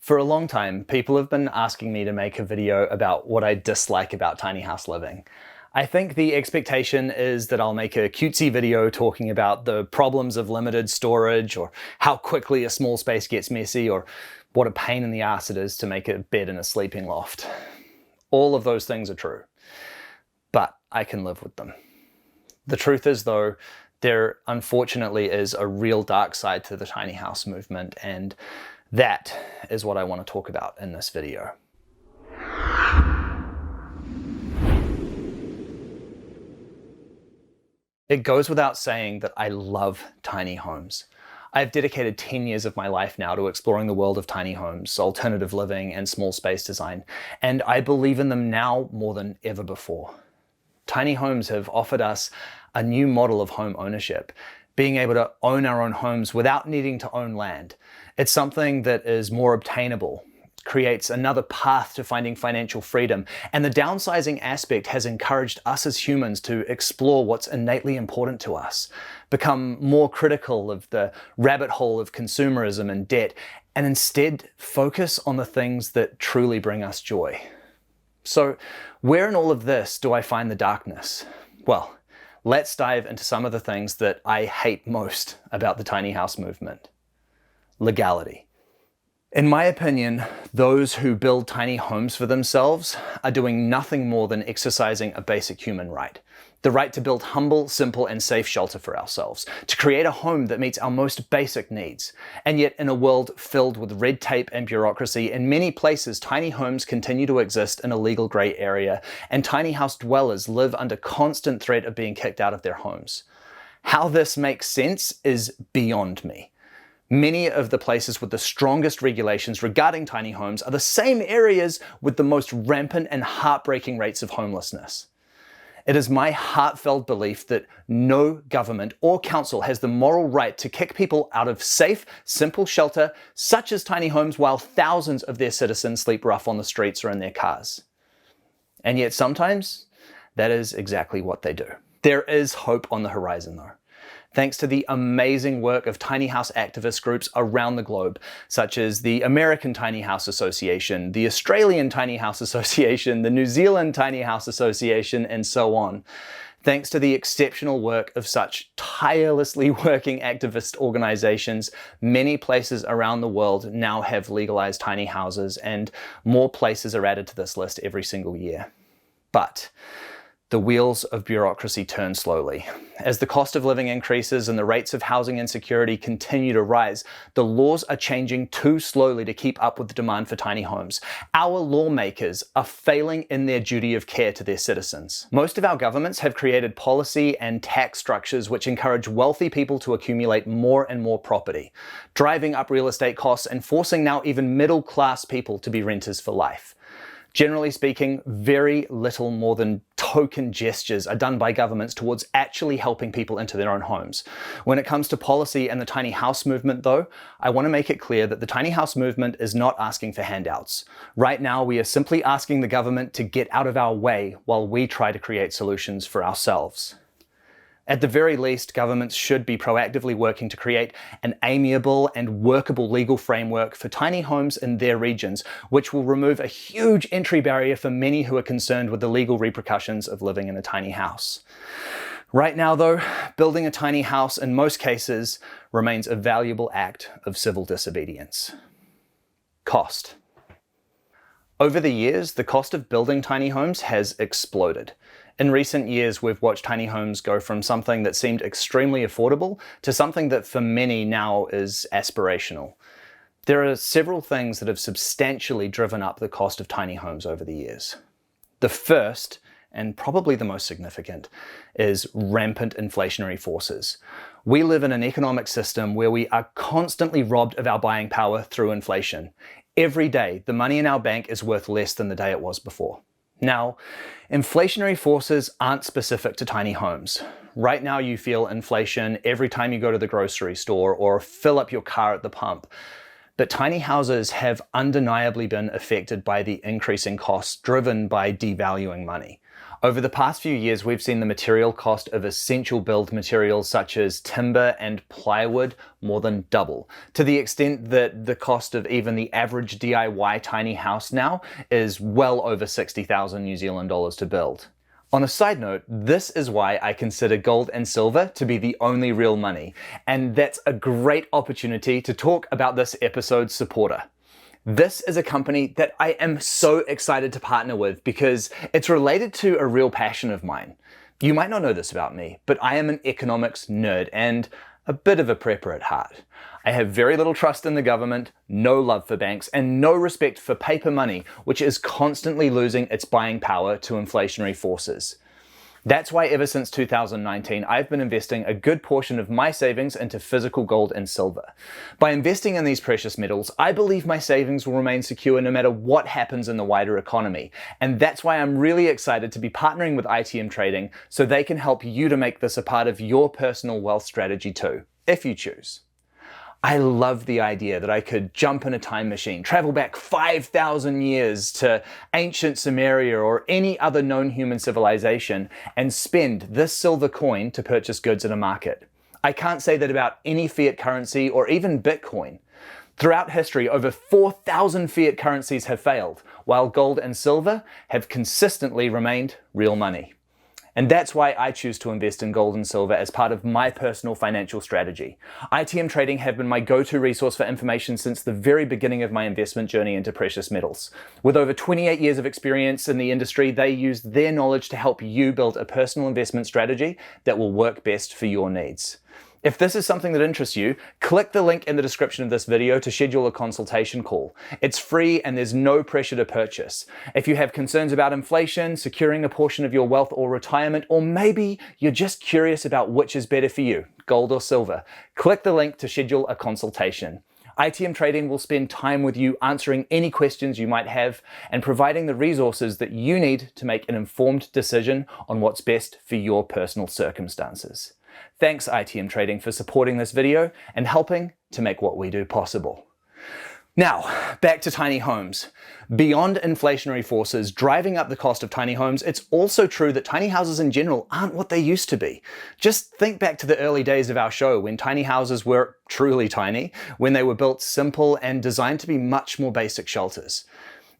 For a long time, people have been asking me to make a video about what I dislike about tiny house living. I think the expectation is that I'll make a cutesy video talking about the problems of limited storage, or how quickly a small space gets messy, or what a pain in the ass it is to make a bed in a sleeping loft. All of those things are true, but I can live with them. The truth is, though, there unfortunately is a real dark side to the tiny house movement, and that is what I want to talk about in this video. It goes without saying that I love tiny homes. I've dedicated 10 years of my life now to exploring the world of tiny homes, alternative living, and small space design, and I believe in them now more than ever before. Tiny homes have offered us a new model of home ownership, being able to own our own homes without needing to own land. It's something that is more obtainable, creates another path to finding financial freedom, and the downsizing aspect has encouraged us as humans to explore what's innately important to us, become more critical of the rabbit hole of consumerism and debt, and instead focus on the things that truly bring us joy. So, where in all of this do I find the darkness? Well, let's dive into some of the things that I hate most about the tiny house movement. Legality. In my opinion, those who build tiny homes for themselves are doing nothing more than exercising a basic human right. The right to build humble, simple, and safe shelter for ourselves, to create a home that meets our most basic needs. And yet, in a world filled with red tape and bureaucracy, in many places, tiny homes continue to exist in a legal grey area, and tiny house dwellers live under constant threat of being kicked out of their homes. How this makes sense is beyond me. Many of the places with the strongest regulations regarding tiny homes are the same areas with the most rampant and heartbreaking rates of homelessness. It is my heartfelt belief that no government or council has the moral right to kick people out of safe, simple shelter, such as tiny homes, while thousands of their citizens sleep rough on the streets or in their cars. And yet sometimes, that is exactly what they do. There is hope on the horizon, though. Thanks to the amazing work of tiny house activist groups around the globe, such as the American Tiny House Association, the Australian Tiny House Association, the New Zealand Tiny House Association, and so on. Thanks to the exceptional work of such tirelessly working activist organizations, many places around the world now have legalized tiny houses, and more places are added to this list every single year. But the wheels of bureaucracy turn slowly. As the cost of living increases and the rates of housing insecurity continue to rise, the laws are changing too slowly to keep up with the demand for tiny homes. Our lawmakers are failing in their duty of care to their citizens. Most of our governments have created policy and tax structures which encourage wealthy people to accumulate more and more property, driving up real estate costs and forcing now even middle-class people to be renters for life. Generally speaking, very little more than token gestures are done by governments towards actually helping people into their own homes. When it comes to policy and the tiny house movement, though, I want to make it clear that the tiny house movement is not asking for handouts. Right now, we are simply asking the government to get out of our way while we try to create solutions for ourselves. At the very least, governments should be proactively working to create an amiable and workable legal framework for tiny homes in their regions, which will remove a huge entry barrier for many who are concerned with the legal repercussions of living in a tiny house. Right now, though, building a tiny house in most cases remains a valuable act of civil disobedience. Cost. Over the years, the cost of building tiny homes has exploded. In recent years, we've watched tiny homes go from something that seemed extremely affordable to something that for many now is aspirational. There are several things that have substantially driven up the cost of tiny homes over the years. The first, and probably the most significant, is rampant inflationary forces. We live in an economic system where we are constantly robbed of our buying power through inflation. Every day, the money in our bank is worth less than the day it was before. Now, inflationary forces aren't specific to tiny homes. Right now you feel inflation every time you go to the grocery store or fill up your car at the pump. But tiny houses have undeniably been affected by the increasing costs driven by devaluing money. Over the past few years, we've seen the material cost of essential build materials such as timber and plywood more than double, to the extent that the cost of even the average DIY tiny house now is well over 60,000 New Zealand dollars to build. On a side note, this is why I consider gold and silver to be the only real money, and that's a great opportunity to talk about this episode's supporter. This is a company that I am so excited to partner with because it's related to a real passion of mine. You might not know this about me, but I am an economics nerd and a bit of a prepper at heart. I have very little trust in the government, no love for banks, and no respect for paper money, which is constantly losing its buying power to inflationary forces. That's why ever since 2019, I've been investing a good portion of my savings into physical gold and silver. By investing in these precious metals, I believe my savings will remain secure no matter what happens in the wider economy. And that's why I'm really excited to be partnering with ITM Trading so they can help you to make this a part of your personal wealth strategy too, if you choose. I love the idea that I could jump in a time machine, travel back 5,000 years to ancient Sumeria or any other known human civilization and spend this silver coin to purchase goods in a market. I can't say that about any fiat currency or even Bitcoin. Throughout history, over 4,000 fiat currencies have failed, while gold and silver have consistently remained real money. And that's why I choose to invest in gold and silver as part of my personal financial strategy. ITM Trading have been my go-to resource for information since the very beginning of my investment journey into precious metals. With over 28 years of experience in the industry, they use their knowledge to help you build a personal investment strategy that will work best for your needs. If this is something that interests you, click the link in the description of this video to schedule a consultation call. It's free and there's no pressure to purchase. If you have concerns about inflation, securing a portion of your wealth or retirement, or maybe you're just curious about which is better for you, gold or silver, click the link to schedule a consultation. ITM Trading will spend time with you answering any questions you might have and providing the resources that you need to make an informed decision on what's best for your personal circumstances. Thanks ITM Trading for supporting this video and helping to make what we do possible. Now, back to tiny homes. Beyond inflationary forces driving up the cost of tiny homes, it's also true that tiny houses in general aren't what they used to be. Just think back to the early days of our show when tiny houses were truly tiny, when they were built simple and designed to be much more basic shelters.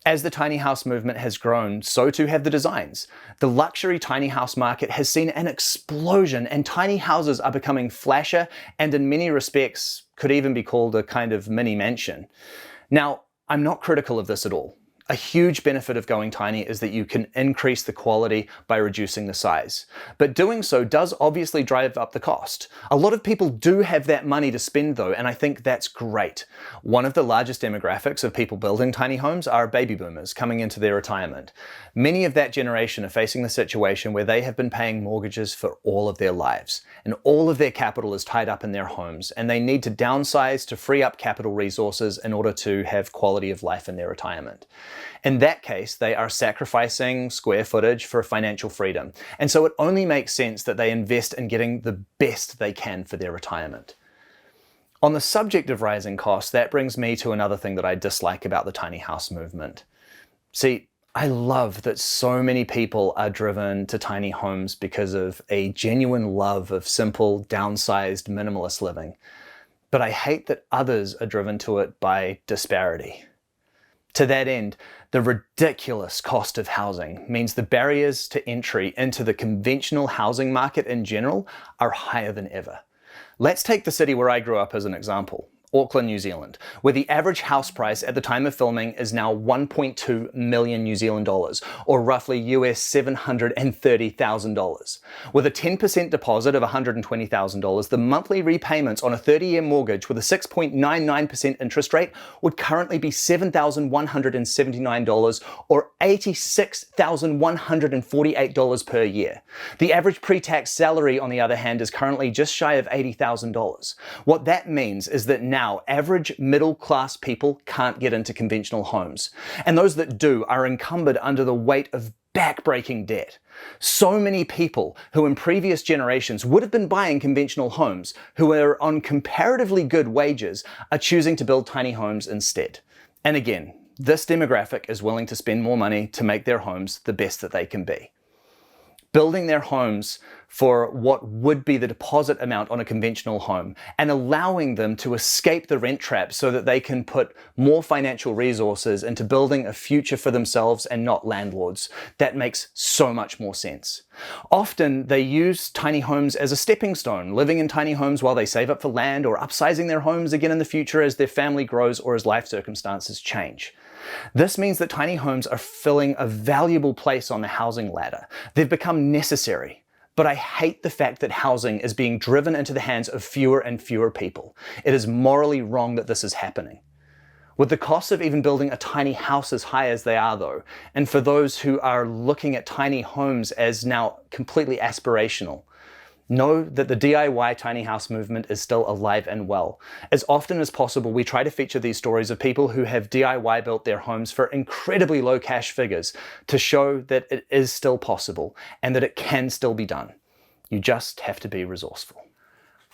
As the tiny house movement has grown, so too have the designs. The luxury tiny house market has seen an explosion and tiny houses are becoming flasher and in many respects could even be called a kind of mini mansion. Now, I'm not critical of this at all. A huge benefit of going tiny is that you can increase the quality by reducing the size. But doing so does obviously drive up the cost. A lot of people do have that money to spend though, and I think that's great. One of the largest demographics of people building tiny homes are baby boomers coming into their retirement. Many of that generation are facing the situation where they have been paying mortgages for all of their lives, and all of their capital is tied up in their homes, and they need to downsize to free up capital resources in order to have quality of life in their retirement. In that case, they are sacrificing square footage for financial freedom. And so it only makes sense that they invest in getting the best they can for their retirement. On the subject of rising costs, that brings me to another thing that I dislike about the tiny house movement. See, I love that so many people are driven to tiny homes because of a genuine love of simple, downsized, minimalist living. But I hate that others are driven to it by disparity. To that end, the ridiculous cost of housing means the barriers to entry into the conventional housing market in general are higher than ever. Let's take the city where I grew up as an example. Auckland, New Zealand, where the average house price at the time of filming is now 1.2 million New Zealand dollars, or roughly US $730,000. With a 10% deposit of $120,000, the monthly repayments on a 30-year mortgage with a 6.99% interest rate would currently be $7,179, or $86,148 per year. The average pre-tax salary, on the other hand, is currently just shy of $80,000. What that means is that now average middle-class people can't get into conventional homes. And those that do are encumbered under the weight of back-breaking debt. So many people who in previous generations would have been buying conventional homes, who are on comparatively good wages, are choosing to build tiny homes instead. And again, this demographic is willing to spend more money to make their homes the best that they can be. building their homes for what would be the deposit amount on a conventional home and allowing them to escape the rent trap so that they can put more financial resources into building a future for themselves and not landlords. That makes so much more sense. Often they use tiny homes as a stepping stone, living in tiny homes while they save up for land or upsizing their homes again in the future as their family grows or as life circumstances change. This means that tiny homes are filling a valuable place on the housing ladder. They've become necessary. But I hate the fact that housing is being driven into the hands of fewer and fewer people. It is morally wrong that this is happening. With the cost of even building a tiny house as high as they are though, and for those who are looking at tiny homes as now completely aspirational, know that the DIY tiny house movement is still alive and well. As often as possible, we try to feature these stories of people who have DIY built their homes for incredibly low cash figures to show that it is still possible and that it can still be done. You just have to be resourceful.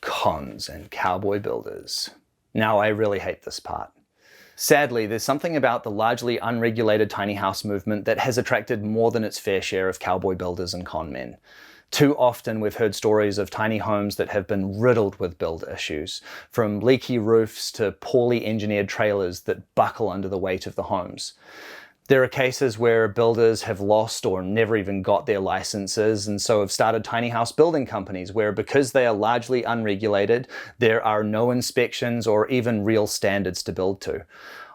Cons and Cowboy Builders. Now, I really hate this part. Sadly, there's something about the largely unregulated tiny house movement that has attracted more than its fair share of cowboy builders and con men. Too often we've heard stories of tiny homes that have been riddled with build issues, from leaky roofs to poorly engineered trailers that buckle under the weight of the homes. There are cases where builders have lost or never even got their licenses and so have started tiny house building companies where, because they are largely unregulated, there are no inspections or even real standards to build to.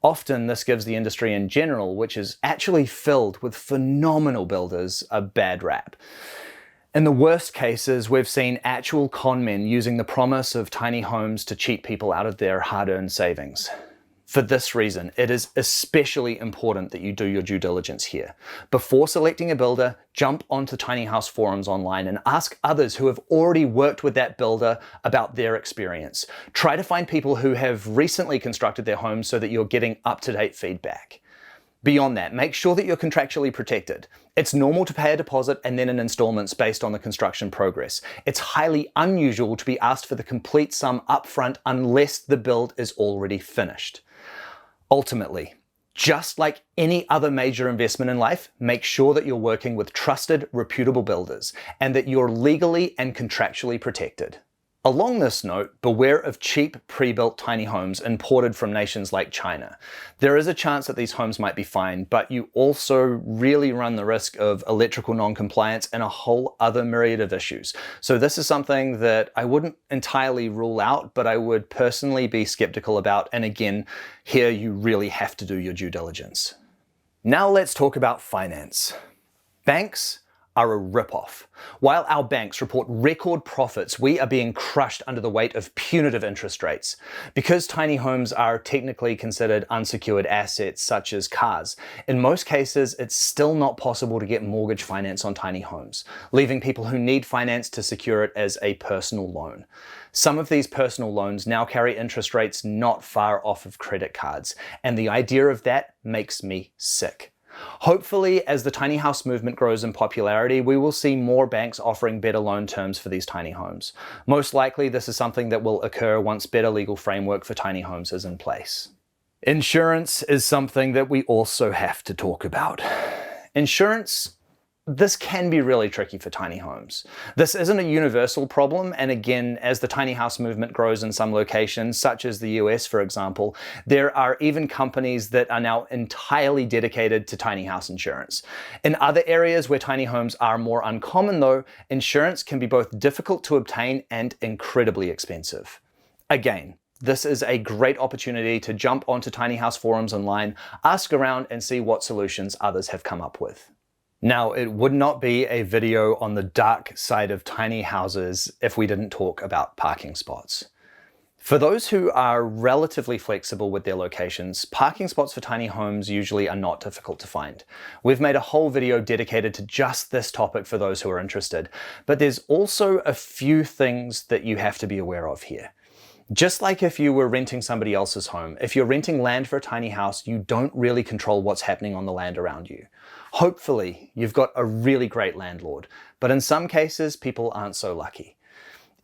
Often this gives the industry in general, which is actually filled with phenomenal builders, a bad rap. In the worst cases, we've seen actual con men using the promise of tiny homes to cheat people out of their hard-earned savings. For this reason, it is especially important that you do your due diligence here. Before selecting a builder, jump onto tiny house forums online and ask others who have already worked with that builder about their experience. Try to find people who have recently constructed their homes so that you're getting up-to-date feedback. Beyond that, make sure that you're contractually protected. It's normal to pay a deposit and then in installments based on the construction progress. It's highly unusual to be asked for the complete sum upfront unless the build is already finished. Ultimately, just like any other major investment in life, make sure that you're working with trusted, reputable builders and that you're legally and contractually protected. Along this note, beware of cheap, pre-built tiny homes imported from nations like China. There is a chance that these homes might be fine, but you also really run the risk of electrical non-compliance and a whole other myriad of issues. So this is something that I wouldn't entirely rule out, but I would personally be skeptical about. And again, here you really have to do your due diligence. Now let's talk about finance. Banks are a ripoff. While our banks report record profits, we are being crushed under the weight of punitive interest rates. Because tiny homes are technically considered unsecured assets such as cars, in most cases it's still not possible to get mortgage finance on tiny homes, leaving people who need finance to secure it as a personal loan. Some of these personal loans now carry interest rates not far off of credit cards, and the idea of that makes me sick. Hopefully, as the tiny house movement grows in popularity, we will see more banks offering better loan terms for these tiny homes. Most likely, this is something that will occur once better legal framework for tiny homes is in place. Insurance is something that we also have to talk about. Insurance, this can be really tricky for tiny homes. This isn't a universal problem, and again, as the tiny house movement grows in some locations, such as the US for example, there are even companies that are now entirely dedicated to tiny house insurance. In other areas where tiny homes are more uncommon though, insurance can be both difficult to obtain and incredibly expensive. Again, this is a great opportunity to jump onto tiny house forums online, ask around and see what solutions others have come up with. Now, it would not be a video on the dark side of tiny houses if we didn't talk about parking spots. For those who are relatively flexible with their locations, parking spots for tiny homes usually are not difficult to find. We've made a whole video dedicated to just this topic for those who are interested, but there's also a few things that you have to be aware of here. Just like if you were renting somebody else's home, if you're renting land for a tiny house, you don't really control what's happening on the land around you. Hopefully, you've got a really great landlord, but in some cases, people aren't so lucky.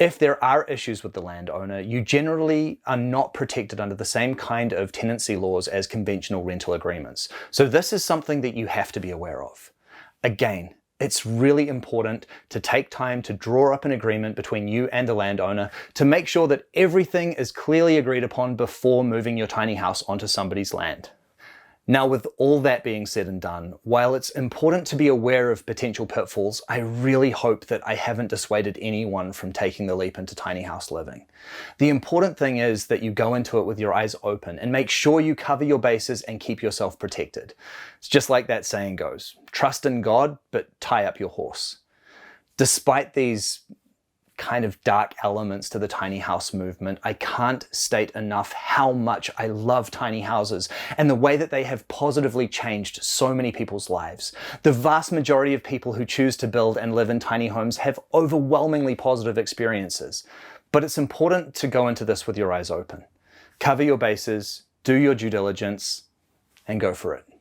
If there are issues with the landowner, you generally are not protected under the same kind of tenancy laws as conventional rental agreements. So this is something that you have to be aware of. Again, It's really important to take time to draw up an agreement between you and the landowner to make sure that everything is clearly agreed upon before moving your tiny house onto somebody's land. Now, with all that being said and done, while it's important to be aware of potential pitfalls, I really hope that I haven't dissuaded anyone from taking the leap into tiny house living. The important thing is that you go into it with your eyes open and make sure you cover your bases and keep yourself protected. It's just like that saying goes, trust in God, but tie up your horse. Despite these kind of dark elements to the tiny house movement, I can't state enough how much I love tiny houses and the way that they have positively changed so many people's lives. The vast majority of people who choose to build and live in tiny homes have overwhelmingly positive experiences. But it's important to go into this with your eyes open. Cover your bases, do your due diligence, and go for it.